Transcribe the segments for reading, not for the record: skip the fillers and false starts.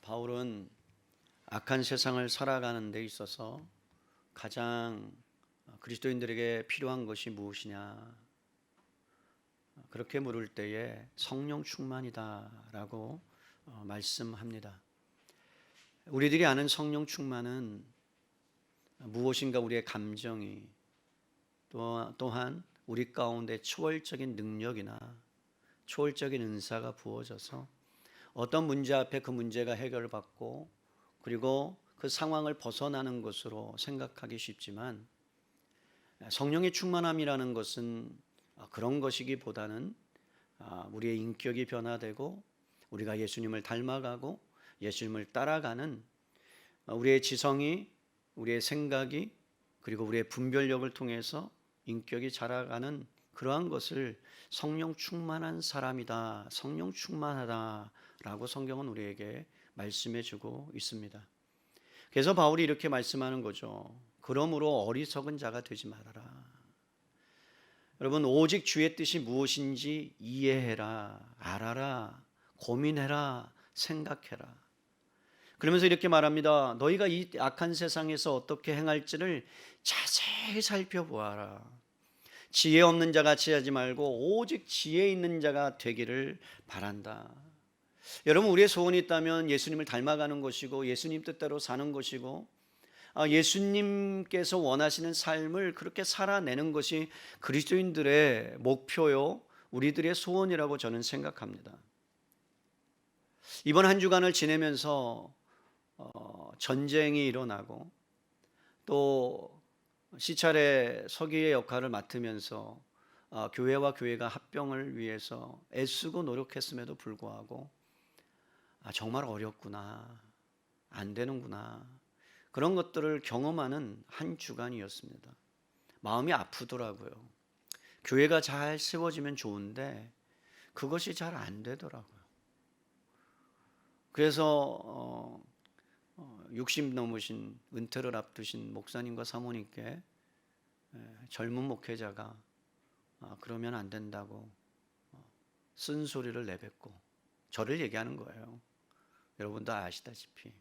바울은 악한 세상을 살아가는 데 있어서 가장 그리스도인들에게 필요한 것이 무엇이냐, 그렇게 물을 때에 성령 충만이다라고 말씀합니다. 우리들이 아는 성령 충만은 무엇인가 우리의 감정이 또한 우리 가운데 초월적인 능력이나 초월적인 은사가 부어져서 어떤 문제 앞에 그 문제가 해결받고 그리고 그 상황을 벗어나는 것으로 생각하기 쉽지만, 성령의 충만함이라는 것은 그런 것이기보다는 우리의 인격이 변화되고 우리가 예수님을 닮아가고 예수님을 따라가는 우리의 지성이, 우리의 생각이, 그리고 우리의 분별력을 통해서 인격이 자라가는 그러한 것을 성령 충만한 사람이다, 성령 충만하다라고 성경은 우리에게 말씀해 주고 있습니다. 그래서 바울이 이렇게 말씀하는 거죠. 그러므로 어리석은 자가 되지 말아라. 여러분, 오직 주의 뜻이 무엇인지 이해해라, 알아라, 고민해라, 생각해라. 그러면서 이렇게 말합니다. 너희가 이 악한 세상에서 어떻게 행할지를 자세히 살펴보아라. 지혜 없는 자가 지혜하지 말고 오직 지혜 있는 자가 되기를 바란다. 여러분, 우리의 소원이 있다면 예수님을 닮아가는 것이고 예수님 뜻대로 사는 것이고 예수님께서 원하시는 삶을 그렇게 살아내는 것이 그리스도인들의 목표요, 우리들의 소원이라고 저는 생각합니다. 이번 한 주간을 지내면서 전쟁이 일어나고 또 시찰의 서기의 역할을 맡으면서 교회와 교회가 합병을 위해서 애쓰고 노력했음에도 불구하고 정말 어렵구나, 안 되는구나, 그런 것들을 경험하는 한 주간이었습니다. 마음이 아프더라고요. 교회가 잘 세워지면 좋은데 그것이 잘 안 되더라고요. 그래서 60 넘으신 은퇴를 앞두신 목사님과 사모님께 젊은 목회자가 그러면 안 된다고 쓴소리를 내뱉고 저를 얘기하는 거예요. 여러분도 아시다시피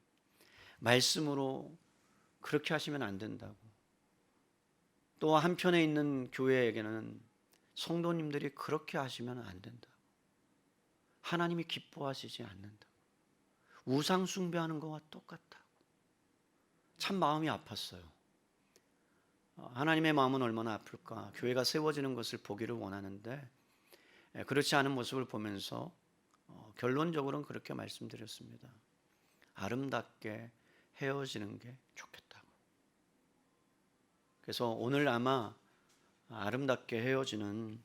말씀으로 그렇게 하시면 안 된다고. 또 한편에 있는 교회에게는 성도님들이 그렇게 하시면 안 된다고, 하나님이 기뻐하시지 않는다고, 우상 숭배하는 것과 똑같다고. 참 마음이 아팠어요. 하나님의 마음은 얼마나 아플까. 교회가 세워지는 것을 보기를 원하는데 그렇지 않은 모습을 보면서 결론적으로는 그렇게 말씀드렸습니다. 아름답게 헤어지는 게 좋겠다고. 그래서 오늘 아마 아름답게 헤어지는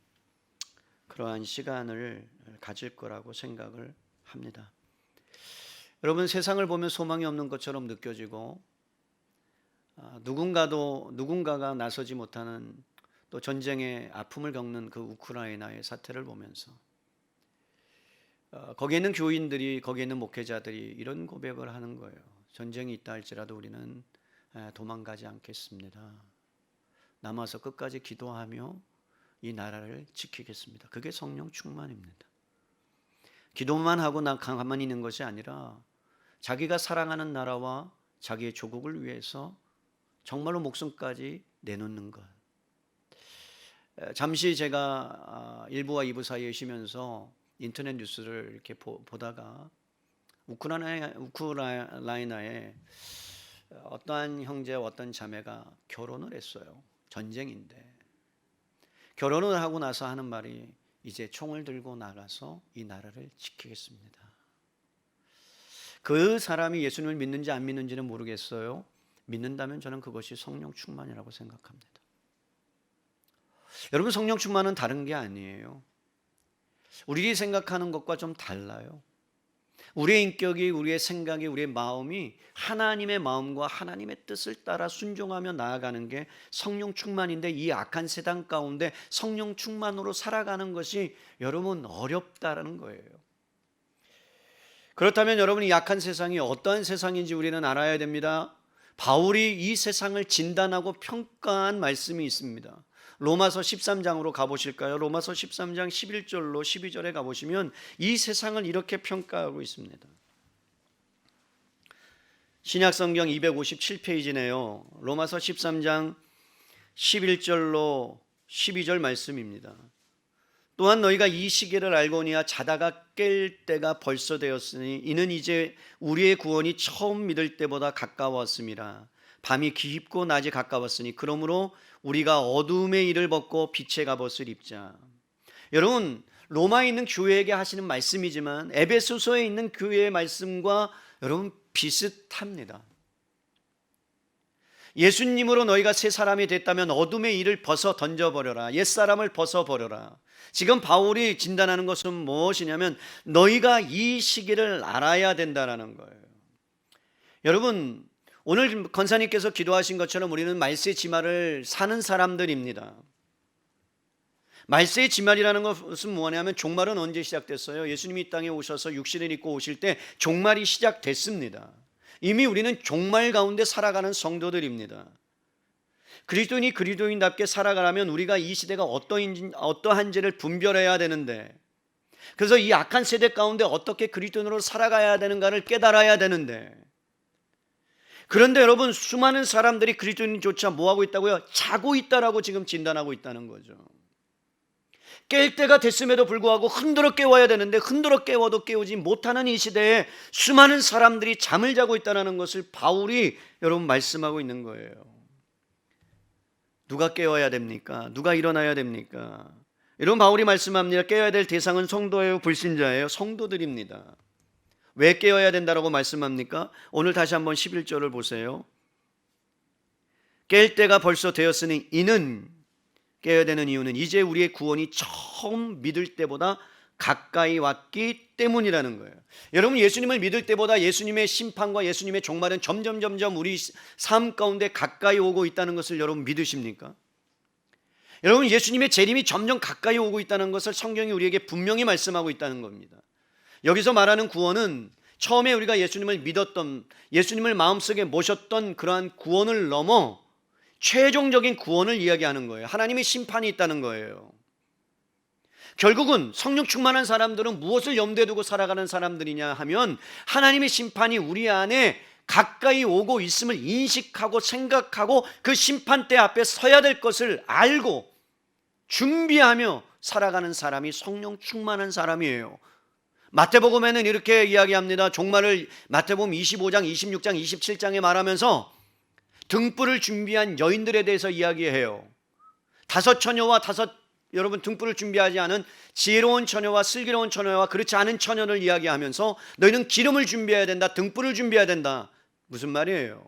그러한 시간을 가질 거라고 생각을 합니다. 여러분, 세상을 보면 소망이 없는 것처럼 느껴지고 누군가가 나서지 못하는 또 전쟁의 아픔을 겪는 그 우크라이나의 사태를 보면서 거기에 있는 교인들이, 거기에 있는 목회자들이 이런 고백을 하는 거예요. 전쟁이 있다 할지라도 우리는 도망가지 않겠습니다. 남아서 끝까지 기도하며 이 나라를 지키겠습니다. 그게 성령 충만입니다. 기도만 하고 가만히 있는 것이 아니라 자기가 사랑하는 나라와 자기의 조국을 위해서 정말로 목숨까지 내놓는 것. 잠시 제가 1부와 2부 사이에 쉬면서 인터넷 뉴스를 이렇게 보다가 우크라이나에 어떠한 형제와 어떤 자매가 결혼을 했어요. 전쟁인데 결혼을 하고 나서 하는 말이 이제 총을 들고 나가서 이 나라를 지키겠습니다. 그 사람이 예수님을 믿는지 안 믿는지는 모르겠어요. 믿는다면 저는 그것이 성령 충만이라고 생각합니다. 여러분, 성령 충만은 다른 게 아니에요. 우리가 생각하는 것과 좀 달라요. 우리의 인격이, 우리의 생각이, 우리의 마음이 하나님의 마음과 하나님의 뜻을 따라 순종하며 나아가는 게 성령 충만인데, 이 악한 세상 가운데 성령 충만으로 살아가는 것이 여러분 어렵다라는 거예요. 그렇다면 여러분이 약한 세상이 어떠한 세상인지 우리는 알아야 됩니다. 바울이 이 세상을 진단하고 평가한 말씀이 있습니다. 로마서 13장으로 가보실까요? 로마서 13장 11절로 12절에 가보시면 이 세상을 이렇게 평가하고 있습니다. 신약성경 257페이지네요. 로마서 13장 11절로 12절 말씀입니다. 또한 너희가 이 시기를 알고니와 자다가 깰 때가 벌써 되었으니 이는 이제 우리의 구원이 처음 믿을 때보다 가까웠음이라. 밤이 깊고 낮이 가까웠으니 그러므로 우리가 어두움의 일을 벗고 빛의 갑옷을 입자. 여러분, 로마에 있는 교회에게 하시는 말씀이지만 에베소서에 있는 교회의 말씀과 여러분 비슷합니다. 예수님으로 너희가 새 사람이 됐다면 어둠의 일을 벗어 던져버려라. 옛사람을 벗어버려라. 지금 바울이 진단하는 것은 무엇이냐면 너희가 이 시기를 알아야 된다는 거예요. 여러분, 오늘 권사님께서 기도하신 것처럼 우리는 말세 지말을 사는 사람들입니다. 말세의 지말이라는 것은 뭐냐면 종말은 언제 시작됐어요? 예수님이 이 땅에 오셔서 육신을 입고 오실 때 종말이 시작됐습니다. 이미 우리는 종말 가운데 살아가는 성도들입니다. 그리스도인이 그리스도인답게 살아가려면 우리가 이 시대가 어떠한지를 분별해야 되는데, 그래서 이 악한 세대 가운데 어떻게 그리스도인으로 살아가야 되는가를 깨달아야 되는데, 그런데 여러분 수많은 사람들이 그리스도인조차 뭐하고 있다고요? 자고 있다라고 지금 진단하고 있다는 거죠. 깰 때가 됐음에도 불구하고 흔들어 깨워야 되는데 흔들어 깨워도 깨우지 못하는 이 시대에 수많은 사람들이 잠을 자고 있다는 것을 바울이 여러분 말씀하고 있는 거예요. 누가 깨워야 됩니까? 누가 일어나야 됩니까? 이런 바울이 말씀합니다. 깨워야 될 대상은 성도예요, 불신자예요? 성도들입니다. 왜 깨워야 된다고 말씀합니까? 오늘 다시 한번 11절을 보세요. 깰 때가 벌써 되었으니 이는, 깨어야 되는 이유는 이제 우리의 구원이 처음 믿을 때보다 가까이 왔기 때문이라는 거예요. 여러분, 예수님을 믿을 때보다 예수님의 심판과 예수님의 종말은 점점 우리 삶 가운데 가까이 오고 있다는 것을 여러분 믿으십니까? 여러분, 예수님의 재림이 점점 가까이 오고 있다는 것을 성경이 우리에게 분명히 말씀하고 있다는 겁니다. 여기서 말하는 구원은 처음에 우리가 예수님을 믿었던, 예수님을 마음속에 모셨던 그러한 구원을 넘어 최종적인 구원을 이야기하는 거예요. 하나님의 심판이 있다는 거예요. 결국은 성령 충만한 사람들은 무엇을 염두에 두고 살아가는 사람들이냐 하면 하나님의 심판이 우리 안에 가까이 오고 있음을 인식하고 생각하고 그 심판대 앞에 서야 될 것을 알고 준비하며 살아가는 사람이 성령 충만한 사람이에요. 마태복음에는 이렇게 이야기합니다. 종말을 마태복음 25장, 26장, 27장에 말하면서 등불을 준비한 여인들에 대해서 이야기해요. 5 처녀와 여러분 등불을 준비하지 않은 지혜로운 처녀와 슬기로운 처녀와 그렇지 않은 처녀를 이야기하면서 너희는 기름을 준비해야 된다, 등불을 준비해야 된다. 무슨 말이에요?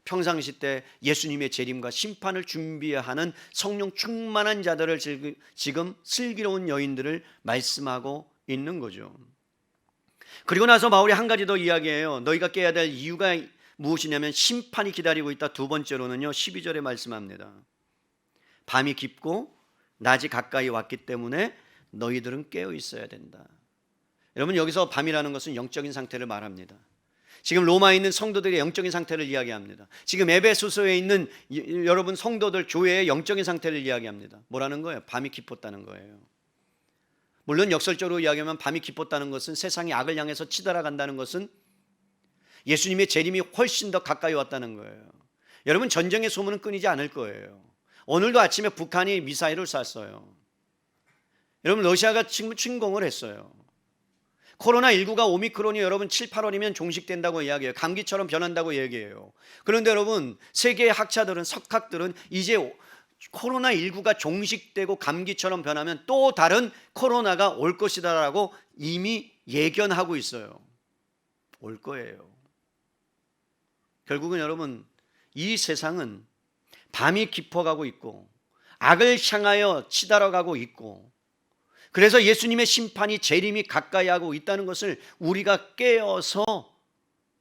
평상시 때 예수님의 재림과 심판을 준비하는 성령 충만한 자들을 지금 슬기로운 여인들을 말씀하고 있는 거죠. 그리고 나서 바울이 한 가지 더 이야기해요. 너희가 깨야 될 이유가 무엇이냐면 심판이 기다리고 있다. 두 번째로는요, 12절에 말씀합니다. 밤이 깊고 낮이 가까이 왔기 때문에 너희들은 깨어 있어야 된다. 여러분, 여기서 밤이라는 것은 영적인 상태를 말합니다. 지금 로마에 있는 성도들의 영적인 상태를 이야기합니다. 지금 에베소서에 있는 여러분 성도들 교회의 영적인 상태를 이야기합니다. 뭐라는 거예요? 밤이 깊었다는 거예요. 물론 역설적으로 이야기하면 밤이 깊었다는 것은 세상이 악을 향해서 치달아간다는 것은 예수님의 재림이 훨씬 더 가까이 왔다는 거예요. 여러분, 전쟁의 소문은 끊이지 않을 거예요. 오늘도 아침에 북한이 미사일을 쐈어요. 여러분, 러시아가 지금 침공을 했어요. 코로나19가 오미크론이 여러분 7, 8월이면 종식된다고 이야기해요. 감기처럼 변한다고 얘기해요. 그런데 여러분, 세계의 학자들은, 석학들은 이제 코로나19가 종식되고 감기처럼 변하면 또 다른 코로나가 올 것이다라고 이미 예견하고 있어요. 올 거예요. 결국은 여러분, 이 세상은 밤이 깊어가고 있고 악을 향하여 치달아가고 있고, 그래서 예수님의 심판이 재림이 가까이 하고 있다는 것을 우리가 깨어서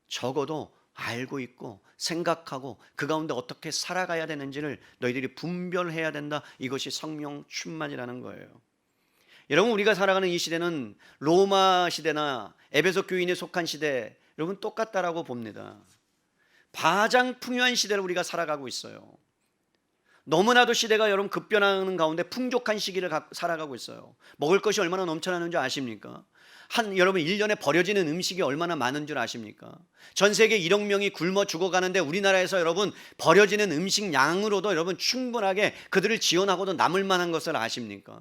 적어도 알고 있고 생각하고 그 가운데 어떻게 살아가야 되는지를 너희들이 분별해야 된다. 이것이 성령 충만이라는 거예요. 여러분, 우리가 살아가는 이 시대는 로마 시대나 에베소 교인에 속한 시대, 여러분 똑같다라고 봅니다. 바장 풍요한 시대를 우리가 살아가고 있어요. 너무나도 시대가 여러분 급변하는 가운데 풍족한 시기를 살아가고 있어요. 먹을 것이 얼마나 넘쳐나는 줄 아십니까? 여러분 1년에 버려지는 음식이 얼마나 많은 줄 아십니까? 전 세계 1억 명이 굶어 죽어가는데 우리나라에서 여러분 버려지는 음식 양으로도 여러분 충분하게 그들을 지원하고도 남을 만한 것을 아십니까?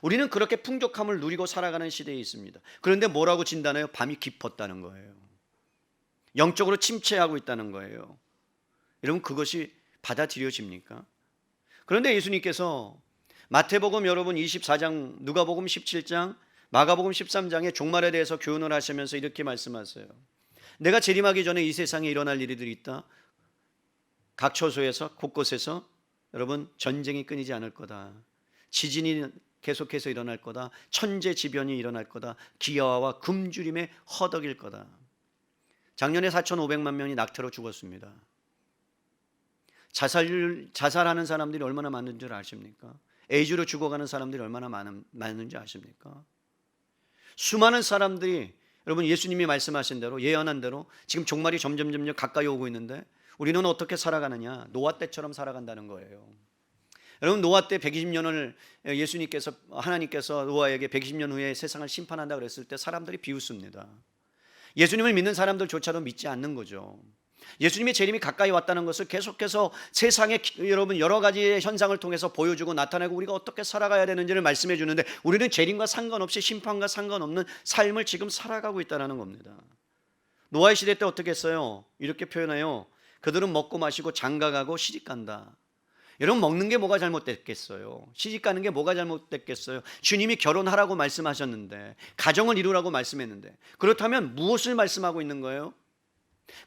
우리는 그렇게 풍족함을 누리고 살아가는 시대에 있습니다. 그런데 뭐라고 진단해요? 밤이 깊었다는 거예요. 영적으로 침체하고 있다는 거예요. 여러분 그것이 받아들여집니까? 그런데 예수님께서 마태복음 여러분 24장, 누가복음 17장, 마가복음 13장의 종말에 대해서 교훈을 하시면서 이렇게 말씀하세요. 내가 재림하기 전에 이 세상에 일어날 일들이 있다. 각 처소에서 곳곳에서 여러분 전쟁이 끊이지 않을 거다. 지진이 계속해서 일어날 거다. 천재지변이 일어날 거다. 기아와 굶주림에 허덕일 거다. 작년에 4,500만 명이 낙태로 죽었습니다. 자살하는 사람들이 얼마나 많은 줄 아십니까? 에이즈로 죽어가는 사람들이 얼마나 많은지 아십니까? 수많은 사람들이 여러분 예수님이 말씀하신 대로 예언한 대로 지금 종말이 점점 가까이 오고 있는데 우리는 어떻게 살아가느냐? 노아 때처럼 살아간다는 거예요. 여러분 노아 때 120년을 하나님께서 노아에게 120년 후에 세상을 심판한다 그랬을 때 사람들이 비웃습니다. 예수님을 믿는 사람들조차도 믿지 않는 거죠. 예수님의 재림이 가까이 왔다는 것을 계속해서 세상에 여러분 여러 가지의 현상을 통해서 보여주고 나타내고 우리가 어떻게 살아가야 되는지를 말씀해 주는데 우리는 재림과 상관없이 심판과 상관없는 삶을 지금 살아가고 있다는 겁니다. 노아의 시대 때 어떻게 했어요? 이렇게 표현해요. 그들은 먹고 마시고 장가가고 시집간다. 여러분 먹는 게 뭐가 잘못됐겠어요? 시집가는 게 뭐가 잘못됐겠어요? 주님이 결혼하라고 말씀하셨는데 가정을 이루라고 말씀했는데 그렇다면 무엇을 말씀하고 있는 거예요?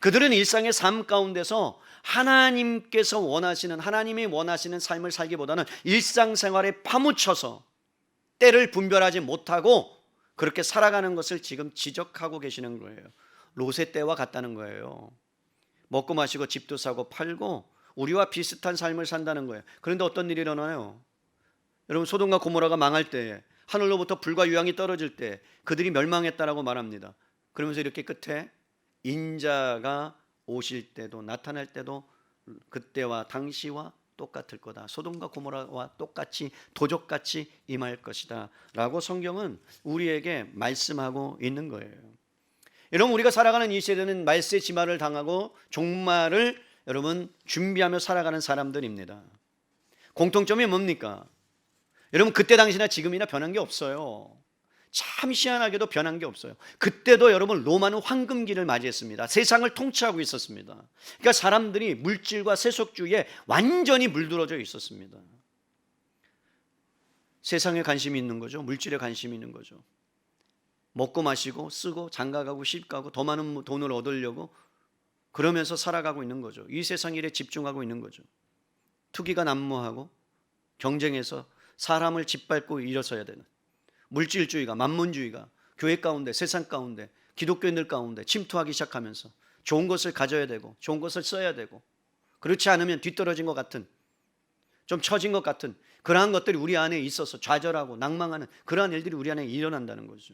그들은 일상의 삶 가운데서 하나님이 원하시는 삶을 살기보다는 일상생활에 파묻혀서 때를 분별하지 못하고 그렇게 살아가는 것을 지금 지적하고 계시는 거예요. 롯의 때와 같다는 거예요. 먹고 마시고 집도 사고 팔고 우리와 비슷한 삶을 산다는 거예요. 그런데 어떤 일이 일어나요? 여러분 소돔과 고모라가 망할 때 하늘로부터 불과 유황이 떨어질 때 그들이 멸망했다라고 말합니다. 그러면서 이렇게 끝에 인자가 오실 때도 나타날 때도 그때와 당시와 똑같을 거다. 소돔과 고모라와 똑같이 도적같이 임할 것이다 라고 성경은 우리에게 말씀하고 있는 거예요. 여러분 우리가 살아가는 이 세대는 말세 지말을 당하고 종말을 여러분 준비하며 살아가는 사람들입니다. 공통점이 뭡니까? 여러분 그때 당시나 지금이나 변한 게 없어요. 참 희한하게도 변한 게 없어요. 그때도 여러분 로마는 황금기를 맞이했습니다. 세상을 통치하고 있었습니다. 그러니까 사람들이 물질과 세속주의에 완전히 물들어져 있었습니다. 세상에 관심이 있는 거죠. 물질에 관심이 있는 거죠. 먹고 마시고 쓰고 장가가고 시집가고 더 많은 돈을 얻으려고 그러면서 살아가고 있는 거죠. 이 세상 일에 집중하고 있는 거죠. 투기가 난무하고 경쟁에서 사람을 짓밟고 일어서야 되는 물질주의가 만문주의가 교회 가운데 세상 가운데 기독교인들 가운데 침투하기 시작하면서 좋은 것을 가져야 되고 좋은 것을 써야 되고 그렇지 않으면 뒤떨어진 것 같은 좀 처진 것 같은 그러한 것들이 우리 안에 있어서 좌절하고 낭망하는 그러한 일들이 우리 안에 일어난다는 거죠.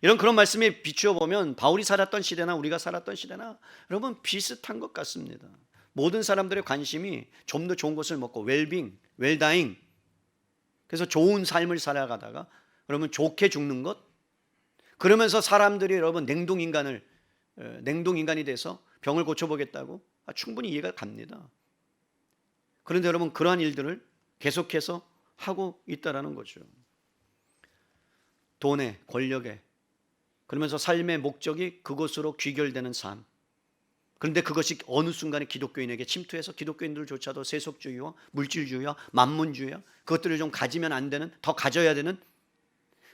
그런 말씀에 비추어 보면 바울이 살았던 시대나 우리가 살았던 시대나 여러분 비슷한 것 같습니다. 모든 사람들의 관심이 좀 더 좋은 것을 먹고 웰다잉 그래서 좋은 삶을 살아가다가 여러분 좋게 죽는 것 그러면서 사람들이 여러분 냉동인간이 돼서 병을 고쳐보겠다고 충분히 이해가 갑니다. 그런데 여러분 그러한 일들을 계속해서 하고 있다는 거죠. 돈에 권력에 그러면서 삶의 목적이 그것으로 귀결되는 삶. 그런데 그것이 어느 순간에 기독교인에게 침투해서 기독교인들조차도 세속주의와 물질주의와 만문주의와 그것들을 좀 가지면 안 되는 더 가져야 되는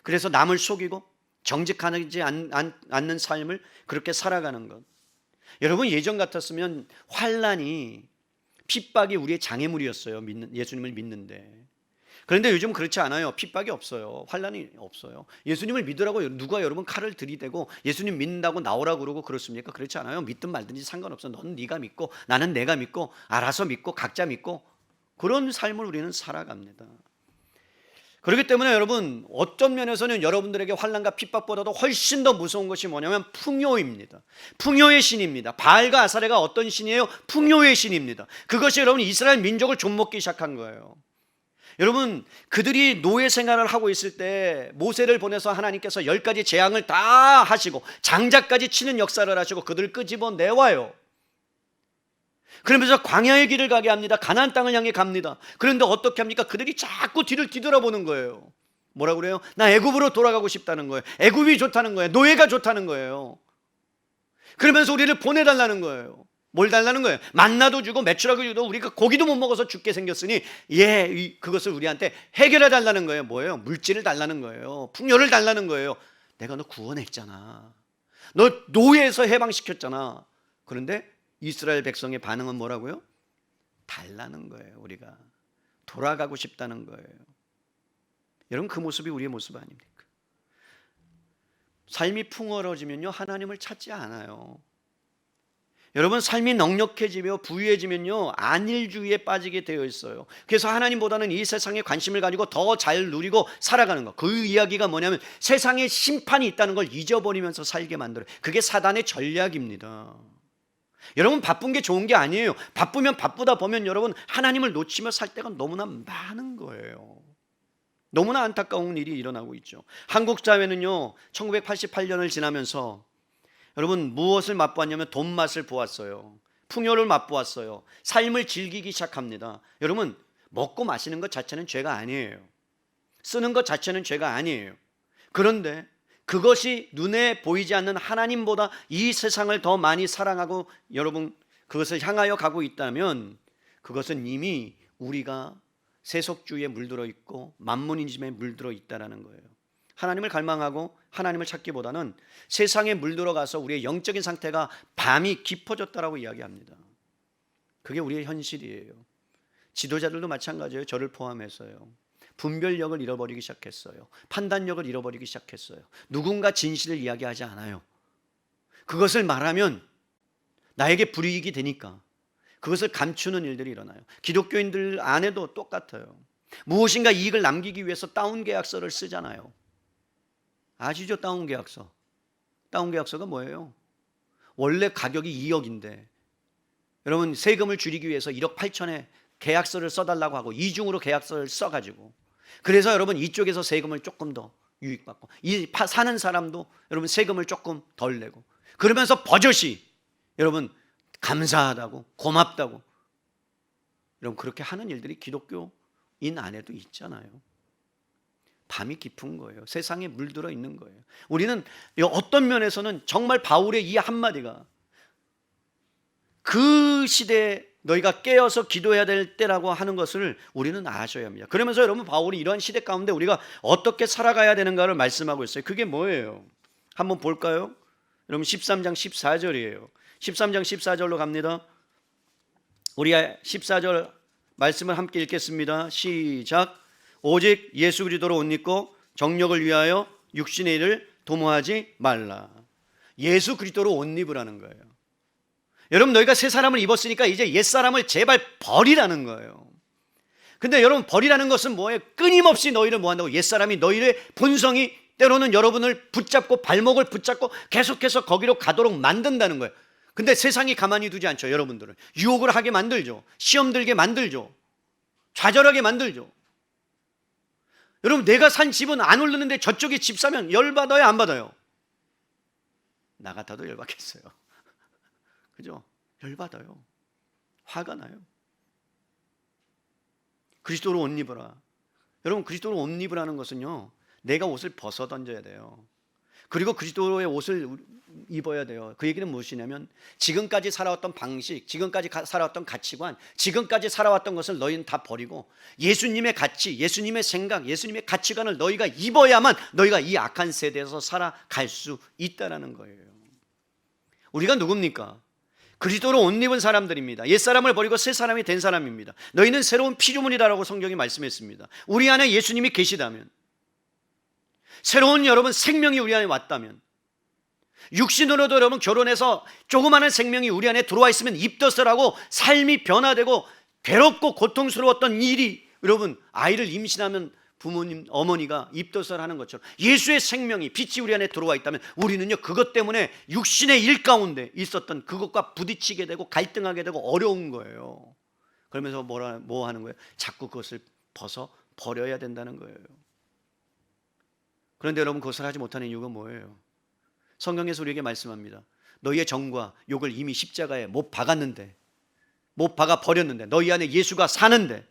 그래서 남을 속이고 정직하지 않는 삶을 그렇게 살아가는 것. 여러분 예전 같았으면 환난이 핍박이 우리의 장애물이었어요. 예수님을 믿는데. 그런데 요즘 그렇지 않아요. 핍박이 없어요. 환난이 없어요. 예수님을 믿으라고 누가 여러분 칼을 들이대고 예수님 믿는다고 나오라고 그러고 그렇습니까? 그렇지 않아요. 믿든 말든지 상관없어. 넌 네가 믿고 나는 내가 믿고 알아서 믿고 각자 믿고 그런 삶을 우리는 살아갑니다. 그렇기 때문에 여러분, 어떤 면에서는 여러분들에게 환난과 핍박보다도 훨씬 더 무서운 것이 뭐냐면 풍요입니다. 풍요의 신입니다. 바알과 아사레가 어떤 신이에요? 풍요의 신입니다. 그것이 여러분 이스라엘 민족을 좀먹기 시작한 거예요. 여러분, 그들이 노예 생활을 하고 있을 때 모세를 보내서 하나님께서 10가지 재앙을 다 하시고 장자까지 치는 역사를 하시고 그들을 끄집어 내와요. 그러면서 광야의 길을 가게 합니다. 가나안 땅을 향해 갑니다. 그런데 어떻게 합니까? 그들이 자꾸 뒤를 뒤돌아보는 거예요. 뭐라고 그래요? 나 애굽으로 돌아가고 싶다는 거예요. 애굽이 좋다는 거예요. 노예가 좋다는 거예요. 그러면서 우리를 보내달라는 거예요. 뭘 달라는 거예요? 만나도 주고 매출하고 주고 우리가 고기도 못 먹어서 죽게 생겼으니 그것을 우리한테 해결해 달라는 거예요. 뭐예요? 물질을 달라는 거예요. 풍요를 달라는 거예요. 내가 너 구원했잖아. 너 노예에서 해방시켰잖아. 그런데 이스라엘 백성의 반응은 뭐라고요? 달라는 거예요. 우리가 돌아가고 싶다는 거예요. 여러분, 그 모습이 우리의 모습 아닙니까? 삶이 풍요로워지면요, 하나님을 찾지 않아요. 여러분, 삶이 넉넉해지며 부유해지면요, 안일주의에 빠지게 되어 있어요. 그래서 하나님보다는 이 세상에 관심을 가지고 더 잘 누리고 살아가는 것. 그 이야기가 뭐냐면 세상에 심판이 있다는 걸 잊어버리면서 살게 만들어요. 그게 사단의 전략입니다. 여러분, 바쁜 게 좋은 게 아니에요. 바쁘면 바쁘다 보면 여러분, 하나님을 놓치며 살 때가 너무나 많은 거예요. 너무나 안타까운 일이 일어나고 있죠. 한국 사회는요, 1988년을 지나면서 여러분, 무엇을 맛보았냐면 돈 맛을 보았어요. 풍요를 맛보았어요. 삶을 즐기기 시작합니다. 여러분, 먹고 마시는 것 자체는 죄가 아니에요. 쓰는 것 자체는 죄가 아니에요. 그런데 그것이 눈에 보이지 않는 하나님보다 이 세상을 더 많이 사랑하고 여러분 그것을 향하여 가고 있다면 그것은 이미 우리가 세속주의에 물들어 있고 만문인즘에 물들어 있다는 거예요. 하나님을 갈망하고 하나님을 찾기보다는 세상에 물들어가서 우리의 영적인 상태가 밤이 깊어졌다라고 이야기합니다. 그게 우리의 현실이에요. 지도자들도 마찬가지예요. 저를 포함해서요. 분별력을 잃어버리기 시작했어요. 판단력을 잃어버리기 시작했어요. 누군가 진실을 이야기하지 않아요. 그것을 말하면 나에게 불이익이 되니까 그것을 감추는 일들이 일어나요. 기독교인들 안에도 똑같아요. 무엇인가 이익을 남기기 위해서 다운 계약서를 쓰잖아요. 아시죠? 다운 계약서. 다운 계약서가 뭐예요? 원래 가격이 2억인데 여러분, 세금을 줄이기 위해서 1억 8천에 계약서를 써달라고 하고 이중으로 계약서를 써가지고, 그래서 여러분 이쪽에서 세금을 조금 더 유익받고 이 사는 사람도 여러분 세금을 조금 덜 내고, 그러면서 버젓이 여러분 감사하다고 고맙다고 여러분 그렇게 하는 일들이 기독교인 안에도 있잖아요. 밤이 깊은 거예요. 세상에 물들어 있는 거예요. 우리는 어떤 면에서는 정말 바울의 이 한마디가 그 시대에 너희가 깨어서 기도해야 될 때라고 하는 것을 우리는 아셔야 합니다. 그러면서 여러분, 바울이 이러한 시대 가운데 우리가 어떻게 살아가야 되는가를 말씀하고 있어요. 그게 뭐예요? 한번 볼까요? 여러분, 13장 14절이에요 13장 14절로 갑니다. 우리 14절 말씀을 함께 읽겠습니다. 시작. 오직 예수 그리스도로 옷 입고 정력을 위하여 육신의 일을 도모하지 말라. 예수 그리스도로 옷 입으라는 거예요. 여러분, 너희가 새 사람을 입었으니까 이제 옛 사람을 제발 버리라는 거예요. 근데 여러분, 버리라는 것은 뭐예요? 끊임없이 너희를 뭐 한다고? 옛 사람이 너희의 본성이 때로는 여러분을 붙잡고 발목을 붙잡고 계속해서 거기로 가도록 만든다는 거예요. 근데 세상이 가만히 두지 않죠. 여러분들을 유혹을 하게 만들죠. 시험 들게 만들죠. 좌절하게 만들죠. 여러분, 내가 산 집은 안 오르는데 저쪽에 집 사면 열받아요, 안 받아요? 나 같아도 열받겠어요. 그죠? 열받아요. 화가 나요. 그리스도로 옷 입어라. 여러분, 그리스도로 옷 입으라는 것은요, 내가 옷을 벗어 던져야 돼요. 그리고 그리스도의 옷을 입어야 돼요. 그 얘기는 무엇이냐면 지금까지 살아왔던 방식, 지금까지 살아왔던 가치관, 지금까지 살아왔던 것을 너희는 다 버리고 예수님의 가치, 예수님의 생각, 예수님의 가치관을 너희가 입어야만 너희가 이 악한 세대에서 살아갈 수 있다는 거예요. 우리가 누굽니까? 그리스도로 옷 입은 사람들입니다. 옛사람을 버리고 새 사람이 된 사람입니다. 너희는 새로운 피조물이라고 성경이 말씀했습니다. 우리 안에 예수님이 계시다면, 새로운 여러분 생명이 우리 안에 왔다면, 육신으로도 여러분 결혼해서 조그마한 생명이 우리 안에 들어와 있으면 입덧을 하고 삶이 변화되고 괴롭고 고통스러웠던 일이 여러분 아이를 임신하면 부모님, 어머니가 입덧을 하는 것처럼 예수의 생명이, 빛이 우리 안에 들어와 있다면 우리는요, 그것 때문에 육신의 일 가운데 있었던 그것과 부딪히게 되고 갈등하게 되고 어려운 거예요. 그러면서 뭐 하는 거예요? 자꾸 그것을 벗어 버려야 된다는 거예요. 그런데 여러분, 그것을 하지 못하는 이유가 뭐예요? 성경에서 우리에게 말씀합니다. 너희의 정과 욕을 이미 십자가에 못 박았는데, 못 박아 버렸는데, 너희 안에 예수가 사는데,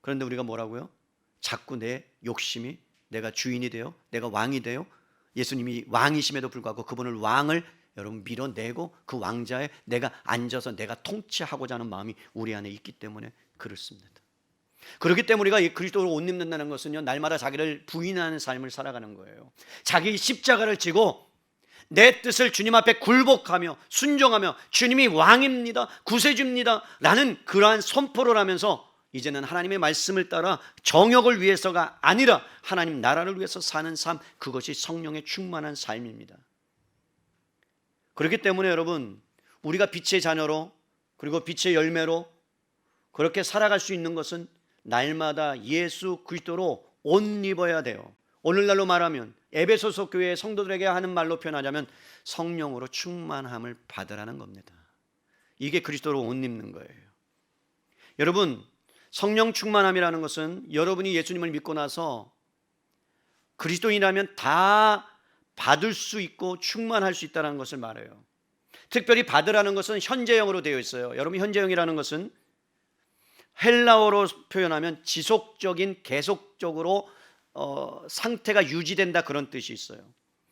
그런데 우리가 뭐라고요? 자꾸 내 욕심이, 내가 주인이 되어, 내가 왕이 되어, 예수님이 왕이심에도 불구하고 그분을 왕을 여러분 밀어내고 그 왕자에 내가 앉아서 내가 통치하고자 하는 마음이 우리 안에 있기 때문에 그렇습니다. 그렇기 때문에 우리가 그리스도로 옷 입는다는 것은요, 날마다 자기를 부인하는 삶을 살아가는 거예요. 자기 십자가를 지고 내 뜻을 주님 앞에 굴복하며 순종하며 주님이 왕입니다, 구세주입니다 라는 그러한 선포를 하면서 이제는 하나님의 말씀을 따라 정욕을 위해서가 아니라 하나님 나라를 위해서 사는 삶, 그것이 성령의 충만한 삶입니다. 그렇기 때문에 여러분, 우리가 빛의 자녀로 그리고 빛의 열매로 그렇게 살아갈 수 있는 것은 날마다 예수 그리스도로 옷 입어야 돼요. 오늘날로 말하면 에베소서 교회의 성도들에게 하는 말로 표현하자면 성령으로 충만함을 받으라는 겁니다. 이게 그리스도로 옷 입는 거예요. 여러분, 성령 충만함이라는 것은 여러분이 예수님을 믿고 나서 그리스도인이라면 다 받을 수 있고 충만할 수 있다는 것을 말해요. 특별히 받으라는 것은 현재형으로 되어 있어요. 여러분, 현재형이라는 것은 헬라어로 표현하면 지속적인, 계속적으로 상태가 유지된다, 그런 뜻이 있어요.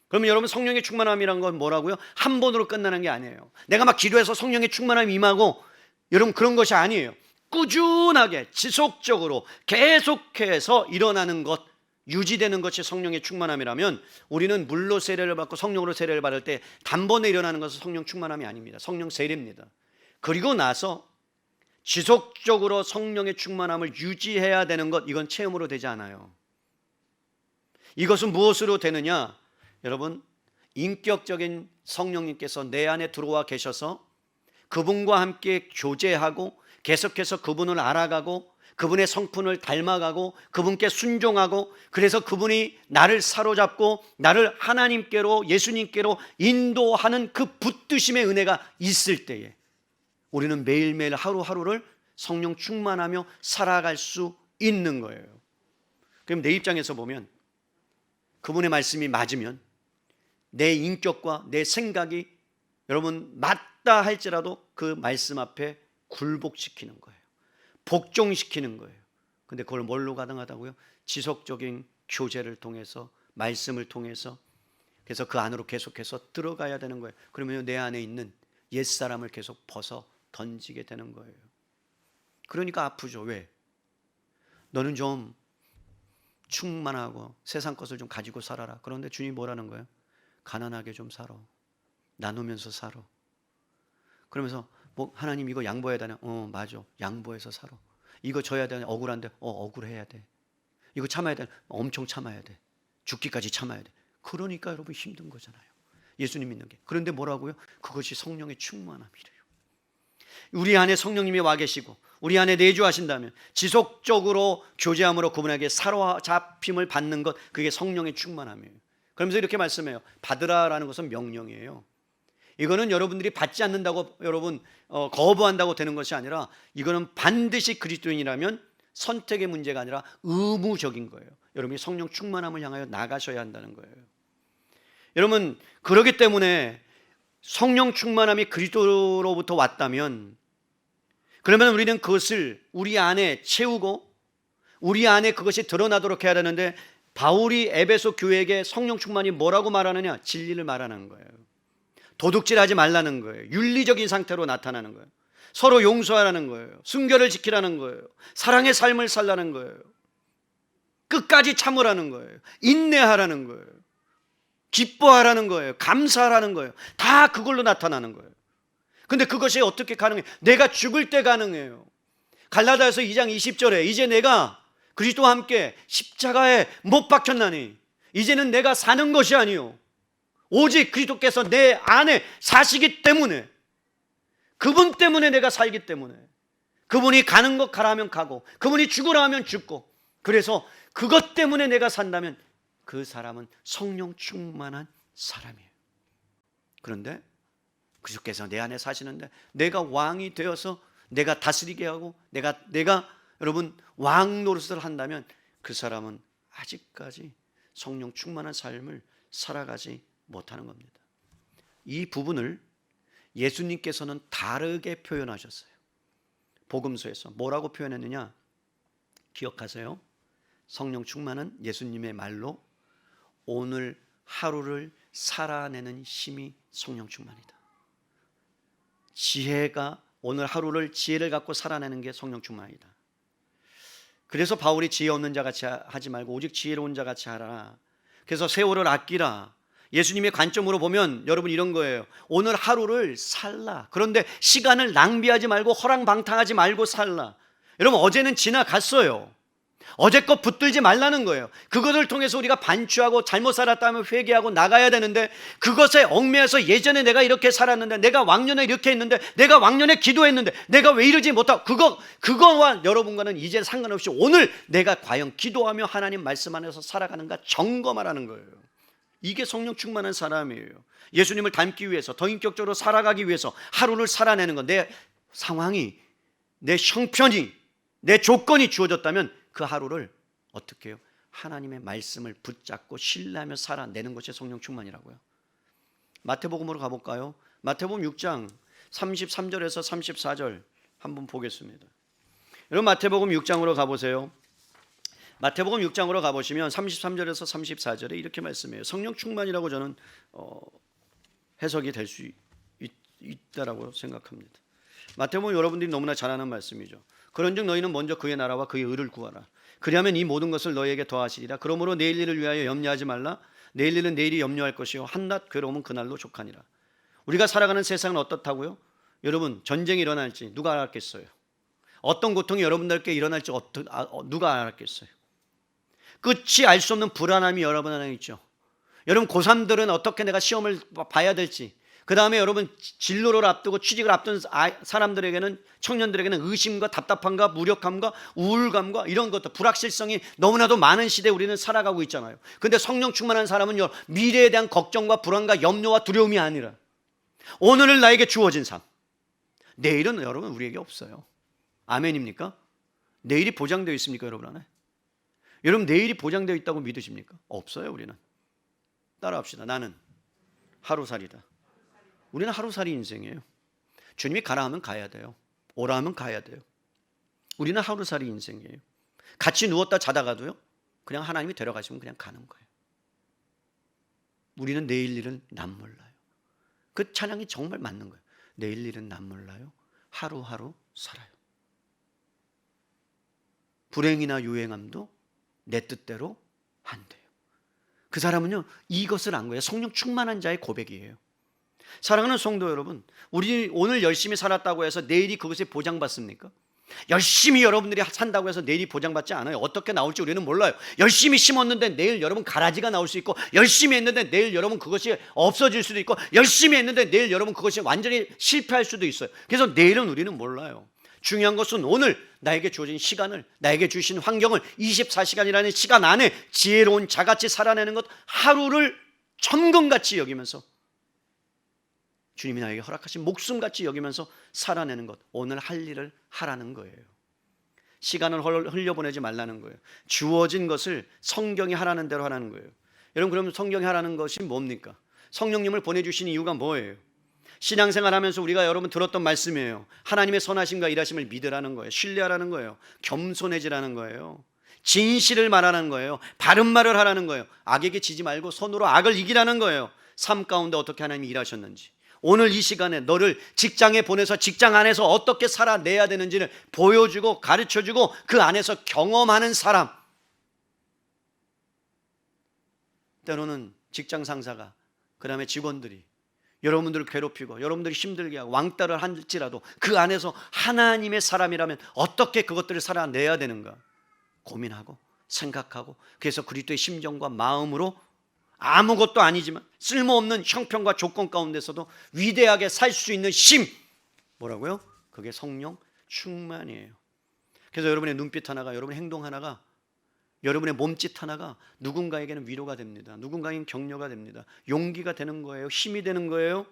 그러면 여러분, 성령의 충만함이란 건 뭐라고요? 한 번으로 끝나는 게 아니에요. 내가 막 기도해서 성령의 충만함이 임하고, 여러분, 그런 것이 아니에요. 꾸준하게 지속적으로 계속해서 일어나는 것, 유지되는 것이 성령의 충만함이라면 우리는 물로 세례를 받고 성령으로 세례를 받을 때 단번에 일어나는 것은 성령 충만함이 아닙니다. 성령 세례입니다. 그리고 나서 지속적으로 성령의 충만함을 유지해야 되는 것, 이건 체험으로 되지 않아요. 이것은 무엇으로 되느냐? 여러분, 인격적인 성령님께서 내 안에 들어와 계셔서 그분과 함께 교제하고 계속해서 그분을 알아가고 그분의 성품을 닮아가고 그분께 순종하고, 그래서 그분이 나를 사로잡고 나를 하나님께로, 예수님께로 인도하는 그 붙드심의 은혜가 있을 때에 우리는 매일매일 하루하루를 성령 충만하며 살아갈 수 있는 거예요. 그럼 내 입장에서 보면 그분의 말씀이 맞으면 내 인격과 내 생각이 여러분 맞다 할지라도 그 말씀 앞에 굴복시키는 거예요. 복종시키는 거예요. 근데 그걸 뭘로 가능하다고요? 지속적인 교제를 통해서, 말씀을 통해서, 그래서 그 안으로 계속해서 들어가야 되는 거예요. 그러면 내 안에 있는 옛사람을 계속 벗어 던지게 되는 거예요. 그러니까 아프죠. 왜? 너는 좀 충만하고 세상 것을 좀 가지고 살아라. 그런데 주님이 뭐라는 거예요? 가난하게 좀 살아. 나누면서 살아. 그러면서 뭐 하나님 이거 양보해야 되나? 맞아. 양보해서 살아. 이거 져야 되나? 억울한데 억울해야 돼. 이거 참아야 돼. 엄청 참아야 돼. 죽기까지 참아야 돼. 그러니까 여러분 힘든 거잖아요. 예수님 믿는 게. 그런데 뭐라고요? 그것이 성령의 충만함이래요. 우리 안에 성령님이 와 계시고 우리 안에 내주하신다면 지속적으로 교제함으로 그분에게 사로잡힘을 받는 것, 그게 성령의 충만함이에요. 그러면서 이렇게 말씀해요. 받으라라는 것은 명령이에요. 이거는 여러분들이 받지 않는다고 여러분 거부한다고 되는 것이 아니라, 이거는 반드시 그리스도인이라면 선택의 문제가 아니라 의무적인 거예요. 여러분이 성령 충만함을 향하여 나가셔야 한다는 거예요. 여러분, 그렇기 때문에 성령 충만함이 그리스도로부터 왔다면, 그러면 우리는 그것을 우리 안에 채우고 우리 안에 그것이 드러나도록 해야 되는데, 바울이 에베소 교회에게 성령 충만이 뭐라고 말하느냐? 진리를 말하는 거예요. 도둑질하지 말라는 거예요. 윤리적인 상태로 나타나는 거예요. 서로 용서하라는 거예요. 순결을 지키라는 거예요. 사랑의 삶을 살라는 거예요. 끝까지 참으라는 거예요. 인내하라는 거예요. 기뻐하라는 거예요. 감사하라는 거예요. 다 그걸로 나타나는 거예요. 근데 그것이 어떻게 가능해요? 내가 죽을 때 가능해요. 갈라디아서 2장 20절에 이제 내가 그리스도와 함께 십자가에 못 박혔나니 이제는 내가 사는 것이 아니요 오직 그리스도께서 내 안에 사시기 때문에, 그분 때문에 내가 살기 때문에, 그분이 가는 것 가라 하면 가고 그분이 죽으라 하면 죽고 그래서 그것 때문에 내가 산다면 그 사람은 성령 충만한 사람이에요. 그런데 그주께서 내 안에 사시는데 내가 왕이 되어서 내가 다스리게 하고 내가 여러분 왕 노릇을 한다면 그 사람은 아직까지 성령 충만한 삶을 살아가지 못하는 겁니다. 이 부분을 예수님께서는 다르게 표현하셨어요. 복음서에서 뭐라고 표현했느냐? 기억하세요? 성령 충만은 예수님의 말로 오늘 하루를 살아내는 힘이 성령 충만이다. 지혜가 오늘 하루를 지혜를 갖고 살아내는 게 성령 충만이다. 그래서 바울이 지혜 없는 자 같이 하지 말고 오직 지혜로운 자 같이 하라. 그래서 세월을 아끼라. 예수님의 관점으로 보면 여러분 이런 거예요. 오늘 하루를 살라. 그런데 시간을 낭비하지 말고 허랑방탕하지 말고 살라. 여러분 어제는 지나갔어요. 어제 것 붙들지 말라는 거예요. 그것을 통해서 우리가 반추하고 잘못 살았다면 회개하고 나가야 되는데 그것에 얽매여서 예전에 내가 이렇게 살았는데 내가 왕년에 이렇게 했는데 내가 왕년에 기도했는데 내가 왜 이러지 못하고 그거와 여러분과는 이제 상관없이 오늘 내가 과연 기도하며 하나님 말씀 안에서 살아가는가 점검하라는 거예요. 이게 성령 충만한 사람이에요. 예수님을 닮기 위해서 더 인격적으로 살아가기 위해서 하루를 살아내는 건 내 상황이 내 형편이 내 조건이 주어졌다면 그 하루를 어떻게 해요? 하나님의 말씀을 붙잡고 신뢰하며 살아내는 것이 성령 충만이라고요. 마태복음으로 가볼까요? 마태복음 6장 33절에서 34절 한번 보겠습니다. 여러분 마태복음 6장으로 가보세요. 마태복음 6장으로 가보시면 33절에서 34절에 이렇게 말씀해요. 성령 충만이라고 저는 해석이 될 수 있다라고 생각합니다. 마태복음 여러분들이 너무나 잘 아는 말씀이죠. 그런즉 너희는 먼저 그의 나라와 그의 의를 구하라. 그리하면 이 모든 것을 너희에게 더하시리라. 그러므로 내일 일을 위하여 염려하지 말라. 내일 일은 내일이 염려할 것이요 한낱 괴로움은 그날로 족하니라. 우리가 살아가는 세상은 어떻다고요? 여러분 전쟁이 일어날지 누가 알았겠어요? 어떤 고통이 여러분들께 일어날지 누가 알았겠어요? 끝이 알 수 없는 불안함이 여러분 안에 있죠. 여러분 고3들은 어떻게 내가 시험을 봐야 될지, 그 다음에 여러분 진로를 앞두고 취직을 앞둔 사람들에게는, 청년들에게는 의심과 답답함과 무력함과 우울감과 이런 것들, 불확실성이 너무나도 많은 시대에 우리는 살아가고 있잖아요. 근데 성령 충만한 사람은요, 미래에 대한 걱정과 불안과 염려와 두려움이 아니라 오늘을 나에게 주어진 삶, 내일은 여러분 우리에게 없어요. 아멘입니까? 내일이 보장되어 있습니까 여러분 안에? 여러분 내일이 보장되어 있다고 믿으십니까? 없어요. 우리는 따라합시다. 나는 하루살이다. 우리는 하루살이 인생이에요. 주님이 가라 하면 가야 돼요. 오라 하면 가야 돼요. 우리는 하루살이 인생이에요. 같이 누웠다 자다가도요, 그냥 하나님이 데려가시면 그냥 가는 거예요. 우리는 내일 일은 남 몰라요. 그 찬양이 정말 맞는 거예요. 내일 일은 남 몰라요. 하루하루 살아요. 불행이나 유행함도 내 뜻대로 안 돼요. 그 사람은요, 이것을 안 거예요. 성령 충만한 자의 고백이에요. 사랑하는 성도 여러분, 우리 오늘 열심히 살았다고 해서 내일이 그것에 보장받습니까? 열심히 여러분들이 산다고 해서 내일이 보장받지 않아요. 어떻게 나올지 우리는 몰라요. 열심히 심었는데 내일 여러분 가라지가 나올 수 있고, 열심히 했는데 내일 여러분 그것이 없어질 수도 있고, 열심히 했는데 내일 여러분 그것이 완전히 실패할 수도 있어요. 그래서 내일은 우리는 몰라요. 중요한 것은 오늘 나에게 주어진 시간을, 나에게 주신 환경을 24시간이라는 시간 안에 지혜로운 자같이 살아내는 것, 하루를 천금같이 여기면서 주님이 나에게 허락하신 목숨같이 여기면서 살아내는 것, 오늘 할 일을 하라는 거예요. 시간을 흘려보내지 말라는 거예요. 주어진 것을 성경이 하라는 대로 하라는 거예요. 여러분, 그러면 성경이 하라는 것이 뭡니까? 성령님을 보내주신 이유가 뭐예요? 신앙생활하면서 우리가 여러분 들었던 말씀이에요. 하나님의 선하심과 일하심을 믿으라는 거예요. 신뢰하라는 거예요. 겸손해지라는 거예요. 진실을 말하는 거예요. 바른 말을 하라는 거예요. 악에게 지지 말고 손으로 악을 이기라는 거예요. 삶 가운데 어떻게 하나님이 일하셨는지, 오늘 이 시간에 너를 직장에 보내서 직장 안에서 어떻게 살아내야 되는지를 보여주고 가르쳐주고 그 안에서 경험하는 사람. 때로는 직장 상사가, 그 다음에 직원들이 여러분들을 괴롭히고 여러분들이 힘들게 하고 왕따를 할지라도 그 안에서 하나님의 사람이라면 어떻게 그것들을 살아내야 되는가 고민하고 생각하고, 그래서 그리스도의 심정과 마음으로 아무것도 아니지만 쓸모없는 형편과 조건 가운데서도 위대하게 살 수 있는 힘, 뭐라고요? 그게 성령 충만이에요. 그래서 여러분의 눈빛 하나가, 여러분의 행동 하나가 여러분의 몸짓 하나가 누군가에게는 위로가 됩니다. 누군가에게는 격려가 됩니다. 용기가 되는 거예요. 힘이 되는 거예요.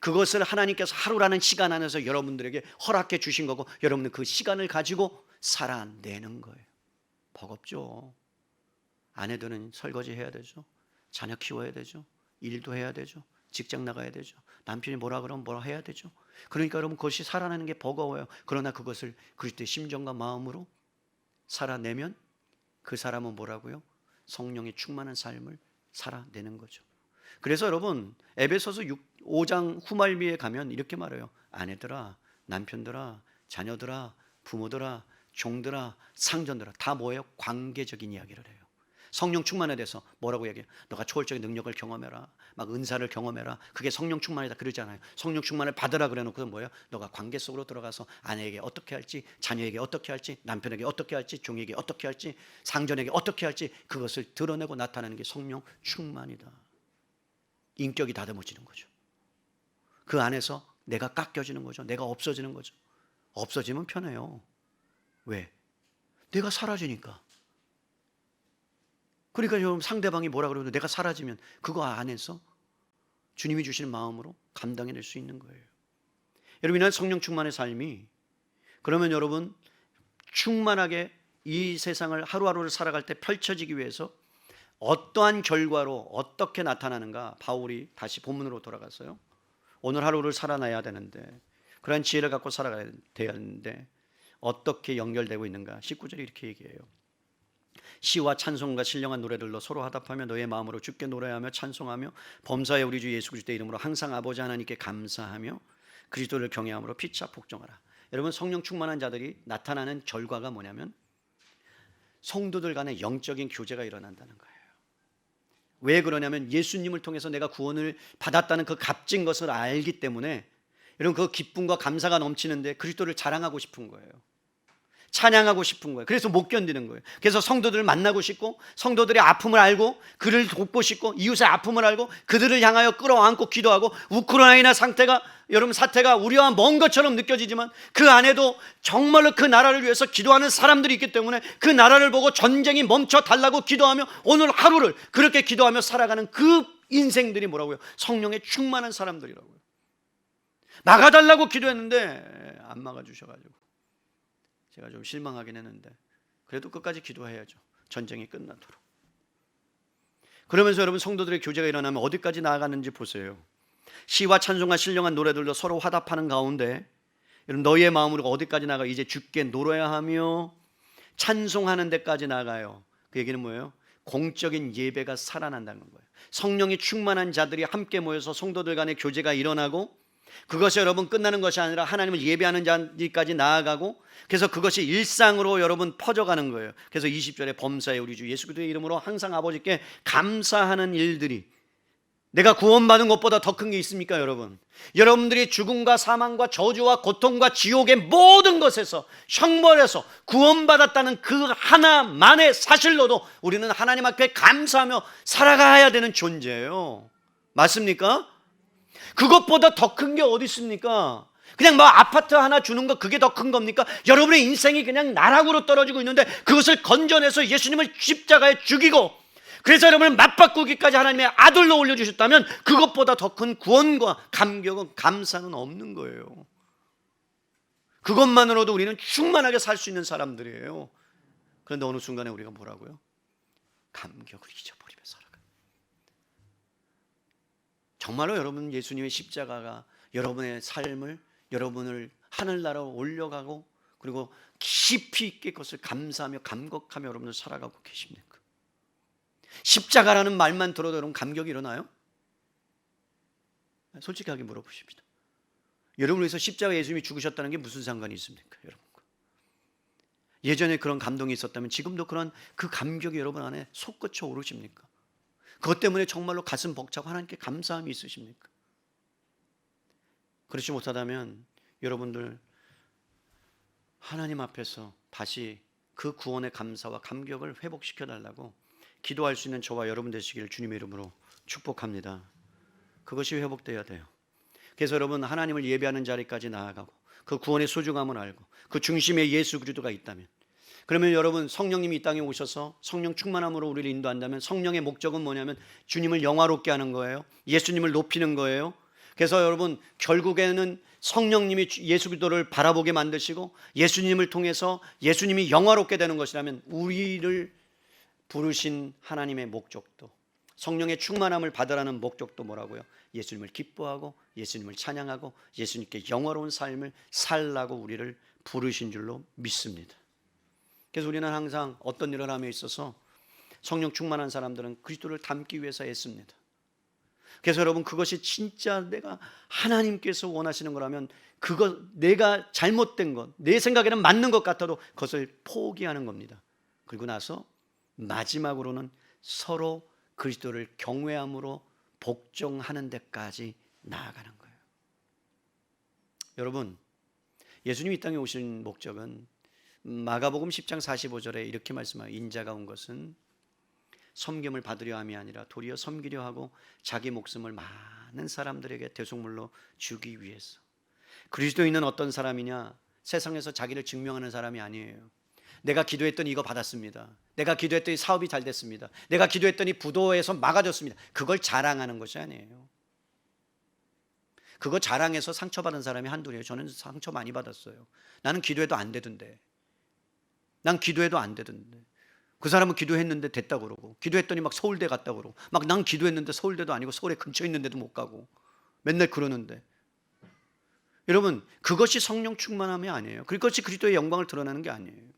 그것을 하나님께서 하루라는 시간 안에서 여러분들에게 허락해 주신 거고, 여러분은 그 시간을 가지고 살아내는 거예요. 버겁죠. 아내들은 설거지 해야 되죠. 자녀 키워야 되죠. 일도 해야 되죠. 직장 나가야 되죠. 남편이 뭐라 그러면 뭐라 해야 되죠. 그러니까 여러분, 그것이 살아내는 게 버거워요. 그러나 그것을 그리스도의 심정과 마음으로 살아내면 그 사람은 뭐라고요? 성령의 충만한 삶을 살아내는 거죠. 그래서 여러분, 에베소서 5장 후말미에 가면 이렇게 말해요. 아내들아, 남편들아, 자녀들아, 부모들아, 종들아, 상전들아, 다 뭐예요? 관계적인 이야기를 해요. 성령 충만에 대해서 뭐라고 얘기해요? 너가 초월적인 능력을 경험해라, 막 은사를 경험해라. 그게 성령 충만이다 그러잖아요. 성령 충만을 받으라 그래 놓고서 뭐예요? 너가 관계 속으로 들어가서 아내에게 어떻게 할지, 자녀에게 어떻게 할지, 남편에게 어떻게 할지, 종에게 어떻게 할지, 상전에게 어떻게 할지, 그것을 드러내고 나타내는 게 성령 충만이다. 인격이 다듬어지는 거죠. 그 안에서 내가 깎여지는 거죠. 내가 없어지는 거죠. 없어지면 편해요. 왜? 내가 사라지니까. 그러니까 여러분, 상대방이 뭐라 그래도 내가 사라지면 그거 안에서 주님이 주시는 마음으로 감당해낼 수 있는 거예요. 여러분, 이런 성령 충만의 삶이, 그러면 여러분 충만하게 이 세상을 하루하루를 살아갈 때 펼쳐지기 위해서 어떠한 결과로 어떻게 나타나는가, 바울이 다시 본문으로 돌아갔어요. 오늘 하루를 살아나야 되는데, 그런 지혜를 갖고 살아가야 되는데 어떻게 연결되고 있는가. 19절에 이렇게 얘기해요. 시와 찬송과 신령한 노래들로 서로 화답하며 너의 마음으로 주께 노래하며 찬송하며 범사의 우리 주 예수 그리스도의 이름으로 항상 아버지 하나님께 감사하며 그리스도를 경외함으로 피차 복종하라. 여러분, 성령 충만한 자들이 나타나는 결과가 뭐냐면 성도들 간의 영적인 교제가 일어난다는 거예요. 왜 그러냐면 예수님을 통해서 내가 구원을 받았다는 그 값진 것을 알기 때문에 여러분, 그 기쁨과 감사가 넘치는데 그리스도를 자랑하고 싶은 거예요. 찬양하고 싶은 거예요. 그래서 못 견디는 거예요. 그래서 성도들을 만나고 싶고, 성도들의 아픔을 알고 그를 돕고 싶고, 이웃의 아픔을 알고 그들을 향하여 끌어안고 기도하고, 우크라이나 사태가 우리와 먼 것처럼 느껴지지만 그 안에도 정말로 그 나라를 위해서 기도하는 사람들이 있기 때문에 그 나라를 보고 전쟁이 멈춰 달라고 기도하며 오늘 하루를 그렇게 기도하며 살아가는 그 인생들이 뭐라고요? 성령에 충만한 사람들이라고요. 막아달라고 기도했는데 안 막아주셔가지고 제가 좀 실망하긴 했는데, 그래도 끝까지 기도해야죠. 전쟁이 끝나도록. 그러면서 여러분, 성도들의 교제가 일어나면 어디까지 나아가는지 보세요. 시와 찬송과 신령한 노래들로 서로 화답하는 가운데, 여러분, 너희의 마음으로 어디까지 나가? 이제 주께 노래하며 찬송하는 데까지 나가요. 그 얘기는 뭐예요? 공적인 예배가 살아난다는 거예요. 성령이 충만한 자들이 함께 모여서 성도들 간의 교제가 일어나고, 그것이 여러분 끝나는 것이 아니라 하나님을 예배하는 자리까지 나아가고, 그래서 그것이 일상으로 여러분 퍼져가는 거예요. 그래서 20절에 범사의 우리 주 예수 그리스도의 이름으로 항상 아버지께 감사하는 일들이, 내가 구원받은 것보다 더 큰 게 있습니까 여러분? 여러분들이 죽음과 사망과 저주와 고통과 지옥의 모든 것에서, 형벌에서 구원받았다는 그 하나만의 사실로도 우리는 하나님 앞에 감사하며 살아가야 되는 존재예요. 맞습니까? 그것보다 더 큰 게 어디 있습니까? 그냥 뭐 아파트 하나 주는 거, 그게 더 큰 겁니까? 여러분의 인생이 그냥 나락으로 떨어지고 있는데 그것을 건져내서 예수님을 십자가에 죽이고, 그래서 여러분을 맞바꾸기까지 하나님의 아들로 올려주셨다면 그것보다 더 큰 구원과 감격은, 감사는 없는 거예요. 그것만으로도 우리는 충만하게 살 수 있는 사람들이에요. 그런데 어느 순간에 우리가 뭐라고요? 감격을 잊어버리며 살아가요. 정말로 여러분, 예수님의 십자가가 여러분의 삶을, 여러분을 하늘나라로 올려가고, 그리고 깊이 있게 그것을 감사하며 감격하며 여러분들 살아가고 계십니까? 십자가라는 말만 들어도 여러분 감격이 일어나요? 솔직하게 물어보십니다. 여러분을 위해서 십자가 예수님이 죽으셨다는 게 무슨 상관이 있습니까? 여러분과 예전에 그런 감동이 있었다면 지금도 그런 그 감격이 여러분 안에 솟구쳐 오르십니까? 그것 때문에 정말로 가슴 벅차고 하나님께 감사함이 있으십니까? 그렇지 못하다면 여러분들 하나님 앞에서 다시 그 구원의 감사와 감격을 회복시켜 달라고 기도할 수 있는 저와 여러분 되시기를 주님의 이름으로 축복합니다. 그것이 회복되어야 돼요. 그래서 여러분, 하나님을 예배하는 자리까지 나아가고 그 구원의 소중함을 알고 그 중심에 예수 그리스도가 있다면, 그러면 여러분, 성령님이 이 땅에 오셔서 성령 충만함으로 우리를 인도한다면 성령의 목적은 뭐냐면 주님을 영화롭게 하는 거예요. 예수님을 높이는 거예요. 그래서 여러분, 결국에는 성령님이 예수 그리스도를 바라보게 만드시고 예수님을 통해서 예수님이 영화롭게 되는 것이라면 우리를 부르신 하나님의 목적도, 성령의 충만함을 받으라는 목적도 뭐라고요? 예수님을 기뻐하고 예수님을 찬양하고 예수님께 영화로운 삶을 살라고 우리를 부르신 줄로 믿습니다. 그래서 우리는 항상 어떤 일을 함에 있어서 성령 충만한 사람들은 그리스도를 닮기 위해서 애씁니다. 그래서 여러분, 그것이 진짜 내가 하나님께서 원하시는 거라면 내가 잘못된 것, 내 생각에는 맞는 것 같아도 그것을 포기하는 겁니다. 그리고 나서 마지막으로는 서로 그리스도를 경외함으로 복종하는 데까지 나아가는 거예요. 여러분, 예수님이 이 땅에 오신 목적은 마가복음 10장 45절에 이렇게 말씀하여 인자가 온 것은 섬김을 받으려 함이 아니라 도리어 섬기려 하고 자기 목숨을 많은 사람들에게 대속물로 주기 위해서. 그리스도인은 어떤 사람이냐? 세상에서 자기를 증명하는 사람이 아니에요. 내가 기도했더니 이거 받았습니다. 내가 기도했더니 사업이 잘 됐습니다. 내가 기도했더니 부도에서 막아줬습니다. 그걸 자랑하는 것이 아니에요. 그거 자랑해서 상처받은 사람이 한둘이에요. 저는 상처 많이 받았어요. 나는 기도해도 안 되던데. 난 기도해도 안 되던데. 그 사람은 기도했는데 됐다고 그러고, 기도했더니 막 서울대 갔다고 그러고, 막 난 기도했는데 서울대도 아니고 서울에 근처에 있는데도 못 가고 맨날 그러는데. 여러분, 그것이 성령 충만함이 아니에요. 그것이 그리스도의 영광을 드러내는 게 아니에요.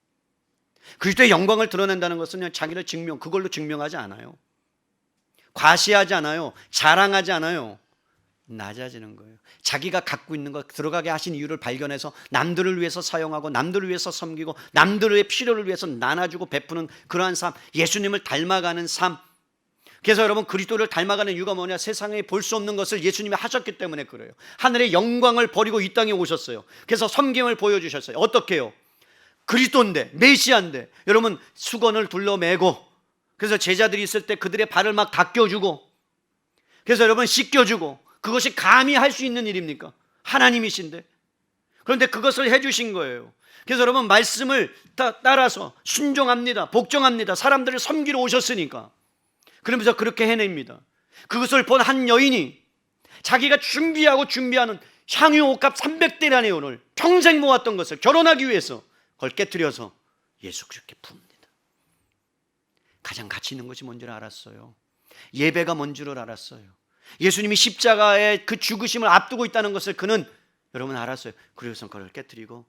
그리스도의 영광을 드러낸다는 것은 그냥 자기를 그걸로 증명하지 않아요. 과시하지 않아요. 자랑하지 않아요. 낮아지는 거예요. 자기가 갖고 있는 것, 들어가게 하신 이유를 발견해서 남들을 위해서 사용하고 남들을 위해서 섬기고 남들의 필요를 위해서 나눠주고 베푸는 그러한 삶, 예수님을 닮아가는 삶. 그래서 여러분, 그리스도를 닮아가는 이유가 뭐냐? 세상에 볼 수 없는 것을 예수님이 하셨기 때문에 그래요. 하늘의 영광을 버리고 이 땅에 오셨어요. 그래서 섬김을 보여주셨어요. 어떻게 해요? 그리스도인데, 메시아인데 여러분, 수건을 둘러매고, 그래서 제자들이 있을 때 그들의 발을 막 닦여주고, 그래서 여러분 씻겨주고, 그것이 감히 할 수 있는 일입니까? 하나님이신데. 그런데 그것을 해주신 거예요. 그래서 여러분, 말씀을 따라서 순종합니다. 복종합니다. 사람들을 섬기러 오셨으니까. 그러면서 그렇게 해냅니다. 그것을 본 한 여인이 자기가 준비하는 향유 옷값 300데나리온을 오늘 평생 모았던 것을 결혼하기 위해서 그걸 깨뜨려서 예수 그렇게 풉니다. 가장 가치 있는 것이 뭔지를 알았어요. 예배가 뭔 줄을 알았어요. 예수님이 십자가의 그 죽으심을 앞두고 있다는 것을 그는 여러분 알았어요. 그래서 그걸 깨뜨리고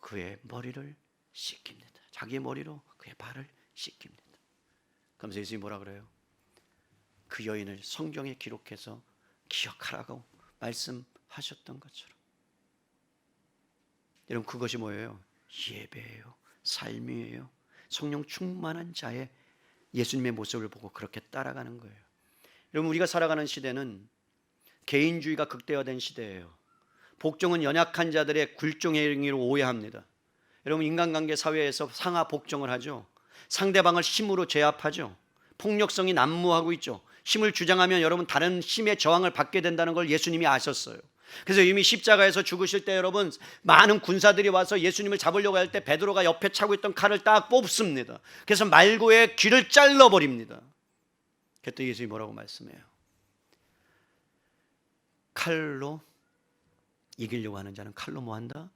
그의 머리를 씻깁니다. 자기의 머리로 그의 발을 씻깁니다. 그러면서 예수님이 뭐라 그래요? 그 여인을 성경에 기록해서 기억하라고 말씀하셨던 것처럼. 여러분, 그것이 뭐예요? 예배예요. 삶이에요. 성령 충만한 자의 예수님의 모습을 보고 그렇게 따라가는 거예요. 여러분, 우리가 살아가는 시대는 개인주의가 극대화된 시대예요. 복종은 연약한 자들의 굴종의 행위로 오해합니다. 여러분, 인간관계 사회에서 상하 복종을 하죠. 상대방을 힘으로 제압하죠. 폭력성이 난무하고 있죠. 힘을 주장하면 여러분 다른 힘의 저항을 받게 된다는 걸 예수님이 아셨어요. 그래서 이미 십자가에서 죽으실 때 여러분 많은 군사들이 와서 예수님을 잡으려고 할 때 베드로가 옆에 차고 있던 칼을 딱 뽑습니다. 그래서 말고의 귀를 잘라버립니다. 그때 예수님이 뭐라고 말씀해요? 칼로 이기려고 하는 자는 칼로 뭐한다?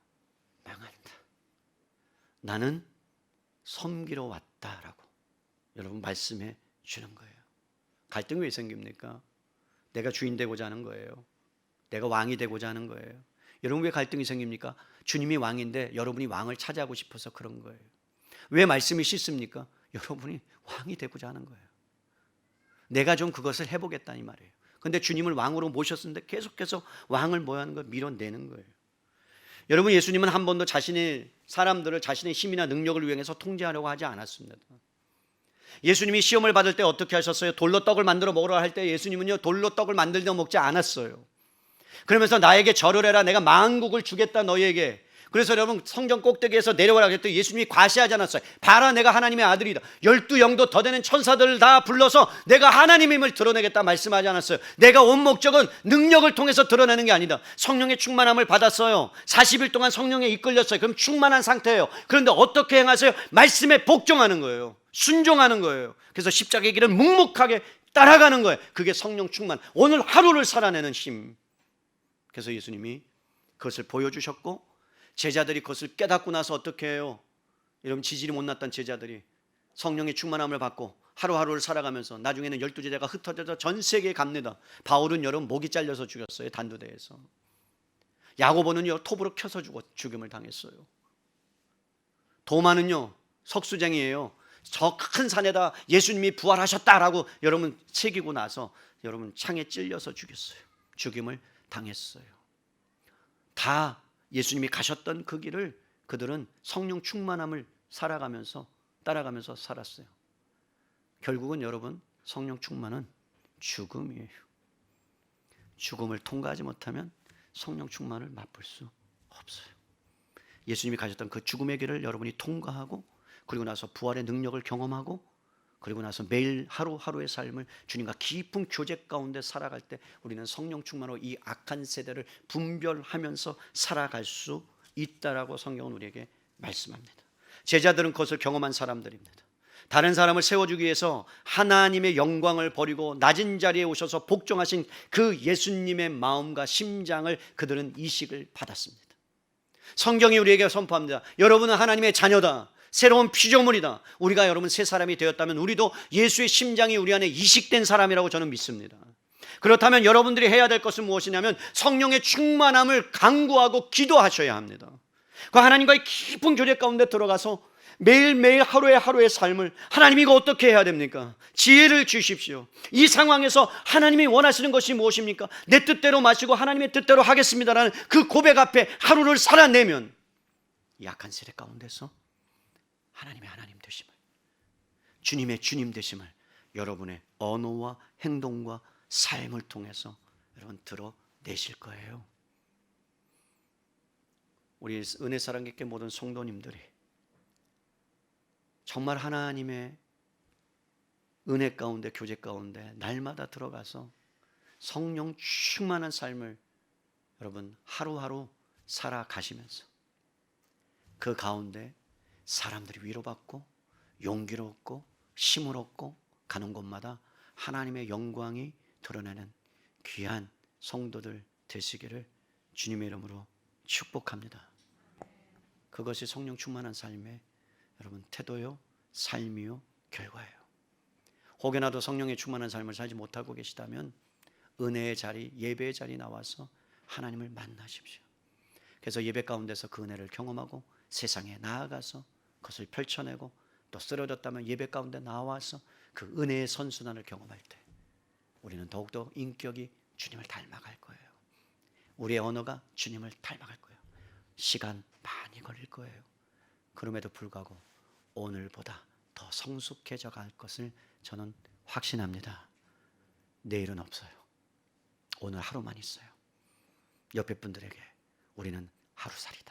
망한다. 나는 섬기러 왔다라고 여러분 말씀해 주는 거예요. 갈등이 왜 생깁니까? 내가 주인 되고자 하는 거예요. 내가 왕이 되고자 하는 거예요. 여러분, 왜 갈등이 생깁니까? 주님이 왕인데 여러분이 왕을 차지하고 싶어서 그런 거예요. 왜 말씀이 싫습니까? 여러분이 왕이 되고자 하는 거예요. 내가 좀 그것을 해보겠다 이 말이에요. 그런데 주님을 왕으로 모셨는데 계속해서 왕을 뭐 하는 거예요? 밀어내는 거예요. 여러분, 예수님은 한 번도 자신의 사람들을 자신의 힘이나 능력을 이용해서 통제하려고 하지 않았습니다. 예수님이 시험을 받을 때 어떻게 하셨어요? 돌로 떡을 만들어 먹으라 할 때 예수님은요 돌로 떡을 만들어 먹지 않았어요. 그러면서 나에게 절을 해라, 내가 만국을 주겠다 너희에게. 그래서 여러분 성전 꼭대기에서 내려오라 그랬더니 예수님이 과시하지 않았어요. 봐라 내가 하나님의 아들이다. 12영도 더 되는 천사들을 다 불러서 내가 하나님임을 드러내겠다 말씀하지 않았어요. 내가 온 목적은 능력을 통해서 드러내는 게 아니다. 성령의 충만함을 받았어요. 40일 동안 성령에 이끌렸어요. 그럼 충만한 상태예요. 그런데 어떻게 행하세요? 말씀에 복종하는 거예요. 순종하는 거예요. 그래서 십자가의 길은 묵묵하게 따라가는 거예요. 그게 성령 충만, 오늘 하루를 살아내는 힘. 그래서 예수님이 그것을 보여주셨고 제자들이 그것을 깨닫고 나서 어떻게 해요? 여러분 지질이 못났던 제자들이 성령의 충만함을 받고 하루하루를 살아가면서 나중에는 12제자가 흩어져서 전 세계에 갑니다. 바울은 여러분 목이 잘려서 죽였어요. 단두대에서. 야고보는요 톱으로 켜서 죽음을 당했어요. 도마는요 석수쟁이에요. 저 큰 산에다 예수님이 부활하셨다라고 여러분 새기고 나서 여러분 창에 찔려서 죽임을 당했어요. 다 예수님이 가셨던 그 길을 그들은 성령 충만함을 따라가면서 살았어요. 결국은 여러분 성령 충만은 죽음이에요. 죽음을 통과하지 못하면 성령 충만을 맛볼 수 없어요. 예수님이 가셨던 그 죽음의 길을 여러분이 통과하고 그리고 나서 부활의 능력을 경험하고 그리고 나서 매일 하루하루의 삶을 주님과 깊은 교제 가운데 살아갈 때 우리는 성령 충만으로 이 악한 세대를 분별하면서 살아갈 수 있다라고 성경은 우리에게 말씀합니다. 제자들은 그것을 경험한 사람들입니다. 다른 사람을 세워주기 위해서 하나님의 영광을 버리고 낮은 자리에 오셔서 복종하신 그 예수님의 마음과 심장을 그들은 이식을 받았습니다. 성경이 우리에게 선포합니다. 여러분은 하나님의 자녀다. 새로운 피조물이다. 우리가 여러분 새 사람이 되었다면 우리도 예수의 심장이 우리 안에 이식된 사람이라고 저는 믿습니다. 그렇다면 여러분들이 해야 될 것은 무엇이냐면 성령의 충만함을 간구하고 기도하셔야 합니다. 그 하나님과의 깊은 교제 가운데 들어가서 매일매일 하루의 삶을 하나님 이거 어떻게 해야 됩니까? 지혜를 주십시오. 이 상황에서 하나님이 원하시는 것이 무엇입니까? 내 뜻대로 마시고 하나님의 뜻대로 하겠습니다라는 그 고백 앞에 하루를 살아내면 약한 세대 가운데서 하나님의 하나님 되심을, 주님의 주님 되심을 여러분의 언어와 행동과 삶을 통해서 여러분 드러내실 거예요. 우리 은혜사랑객교 모든 성도님들이 정말 하나님의 은혜 가운데 교제 가운데 날마다 들어가서 성령 충만한 삶을 여러분 하루하루 살아가시면서 그 가운데 사람들이 위로받고 용기를 얻고 힘을 얻고 가는 곳마다 하나님의 영광이 드러나는 귀한 성도들 되시기를 주님의 이름으로 축복합니다. 그것이 성령 충만한 삶의 여러분 태도요, 삶이요, 결과예요. 혹여나도 성령의 충만한 삶을 살지 못하고 계시다면 은혜의 자리, 예배의 자리 나와서 하나님을 만나십시오. 그래서 예배 가운데서 그 은혜를 경험하고 세상에 나아가서 그것을 펼쳐내고 또 쓰러졌다면 예배 가운데 나와서 그 은혜의 선순환을 경험할 때 우리는 더욱더 인격이 주님을 닮아갈 거예요. 우리의 언어가 주님을 닮아갈 거예요. 시간 많이 걸릴 거예요. 그럼에도 불구하고 오늘보다 더 성숙해져 갈 것을 저는 확신합니다. 내일은 없어요. 오늘 하루만 있어요. 옆에 분들에게 우리는 하루살이다.